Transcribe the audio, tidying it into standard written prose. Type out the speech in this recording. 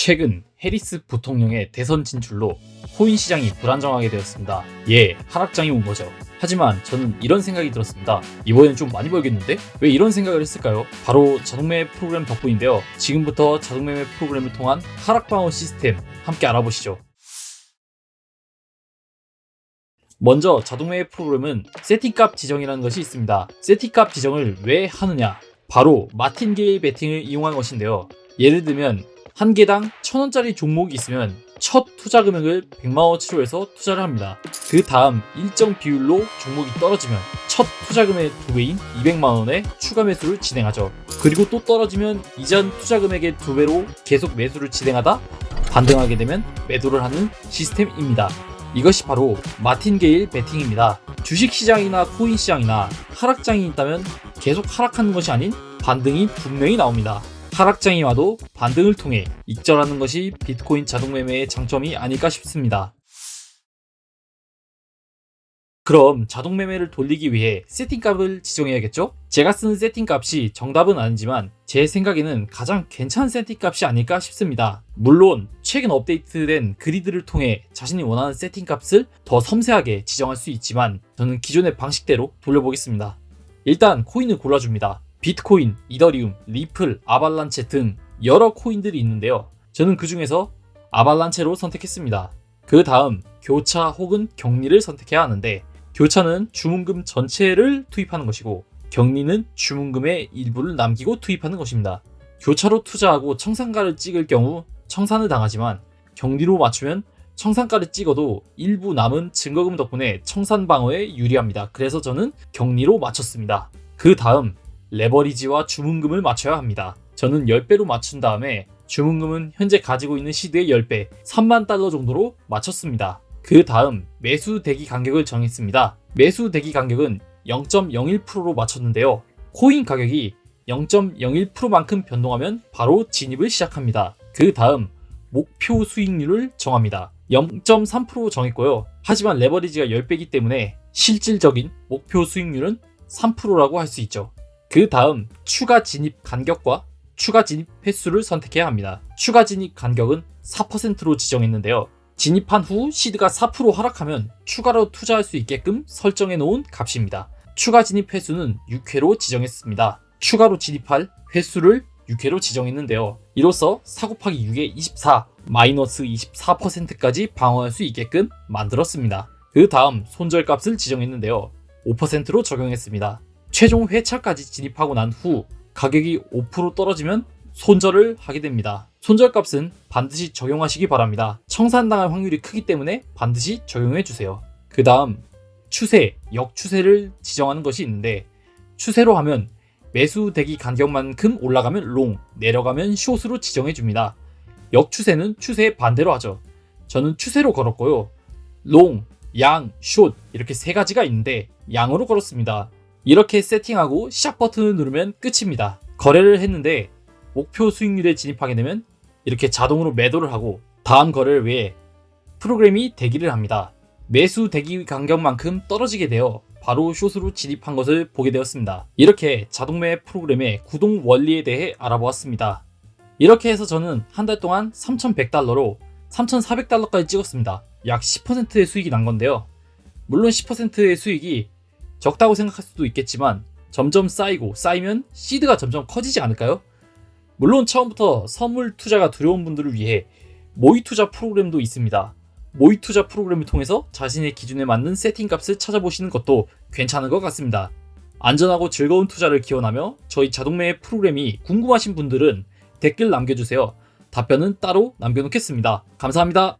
최근 해리스 부통령의 대선 진출로 코인 시장이 불안정하게 되었습니다. 하락장이 온 거죠. 하지만 저는 이런 생각이 들었습니다. 이번엔 좀 많이 벌겠는데? 왜 이런 생각을 했을까요? 바로 자동매매 프로그램 덕분인데요. 지금부터 자동매매 프로그램을 통한 하락방어 시스템 함께 알아보시죠. 먼저 자동매매 프로그램은 세팅값 지정이라는 것이 있습니다. 세팅값 지정을 왜 하느냐? 바로 마틴게일 베팅을 이용한 것인데요. 예를 들면 한 개당 1000원짜리 종목이 있으면 첫 투자 금액을 100만원치로 해서 투자를 합니다. 그 다음 일정 비율로 종목이 떨어지면 첫 투자 금액의 2배인 200만원의 추가 매수를 진행하죠. 그리고 또 떨어지면 이전 투자 금액의 2배로 계속 매수를 진행하다 반등하게 되면 매도를 하는 시스템입니다. 이것이 바로 마틴게일 베팅입니다. 주식시장이나 코인시장이나 하락장이 있다면 계속 하락하는 것이 아닌 반등이 분명히 나옵니다. 하락장이 와도 반등을 통해 익절하는 것이 비트코인 자동매매의 장점이 아닐까 싶습니다. 그럼 자동매매를 돌리기 위해 세팅값을 지정해야겠죠? 제가 쓰는 세팅값이 정답은 아니지만 제 생각에는 가장 괜찮은 세팅값이 아닐까 싶습니다. 물론 최근 업데이트된 그리드를 통해 자신이 원하는 세팅값을 더 섬세하게 지정할 수 있지만 저는 기존의 방식대로 돌려보겠습니다. 일단 코인을 골라줍니다. 비트코인, 이더리움, 리플, 아발란체 등 여러 코인들이 있는데요. 저는 그 중에서 아발란체로 선택했습니다. 그 다음 교차 혹은 격리를 선택해야 하는데 교차는 주문금 전체를 투입하는 것이고 격리는 주문금의 일부를 남기고 투입하는 것입니다. 교차로 투자하고 청산가를 찍을 경우 청산을 당하지만 격리로 맞추면 청산가를 찍어도 일부 남은 증거금 덕분에 청산 방어에 유리합니다. 그래서 저는 격리로 맞췄습니다. 그 다음 레버리지와 주문금을 맞춰야 합니다. 저는 10배로 맞춘 다음에 주문금은 현재 가지고 있는 시드의 10배, 3만 달러 정도로 맞췄습니다. 그 다음 매수 대기 간격을 정했습니다. 매수 대기 간격은 0.01%로 맞췄는데요. 코인 가격이 0.01%만큼 변동하면 바로 진입을 시작합니다. 그 다음 목표 수익률을 정합니다. 0.3% 정했고요. 하지만 레버리지가 10배이기 때문에 실질적인 목표 수익률은 3%라고 할 수 있죠. 그 다음 추가 진입 간격과 추가 진입 횟수를 선택해야 합니다. 추가 진입 간격은 4%로 지정했는데요. 진입한 후 시드가 4% 하락하면 추가로 투자할 수 있게끔 설정해 놓은 값입니다. 추가 진입 횟수는 6회로 지정했습니다. 추가로 진입할 횟수를 6회로 지정했는데요. 이로써 4 곱하기 6의 24, 마이너스 24%까지 방어할 수 있게끔 만들었습니다. 그 다음 손절값을 지정했는데요. 5%로 적용했습니다. 최종 회차까지 진입하고 난 후 가격이 5% 떨어지면 손절을 하게 됩니다. 손절값은 반드시 적용하시기 바랍니다. 청산당할 확률이 크기 때문에 반드시 적용해주세요. 그 다음 추세, 역추세를 지정하는 것이 있는데 추세로 하면 매수 대기 간격만큼 올라가면 롱, 내려가면 숏으로 지정해줍니다. 역추세는 추세의 반대로 하죠. 저는 추세로 걸었고요. 롱, 양, 숏 이렇게 세 가지가 있는데 양으로 걸었습니다. 이렇게 세팅하고 시작 버튼을 누르면 끝입니다. 거래를 했는데 목표 수익률에 진입하게 되면 이렇게 자동으로 매도를 하고 다음 거래를 위해 프로그램이 대기를 합니다. 매수 대기 간격만큼 떨어지게 되어 바로 숏으로 진입한 것을 보게 되었습니다. 이렇게 자동매매 프로그램의 구동 원리에 대해 알아보았습니다. 이렇게 해서 저는 한 달 동안 3,100달러로 3,400달러까지 찍었습니다. 약 10%의 수익이 난 건데요. 물론 10%의 수익이 적다고 생각할 수도 있겠지만 점점 쌓이면 시드가 점점 커지지 않을까요? 물론 처음부터 선물 투자가 두려운 분들을 위해 모의 투자 프로그램도 있습니다. 모의 투자 프로그램을 통해서 자신의 기준에 맞는 세팅값을 찾아보시는 것도 괜찮은 것 같습니다. 안전하고 즐거운 투자를 기원하며 저희 자동매매 프로그램이 궁금하신 분들은 댓글 남겨주세요. 답변은 따로 남겨놓겠습니다. 감사합니다.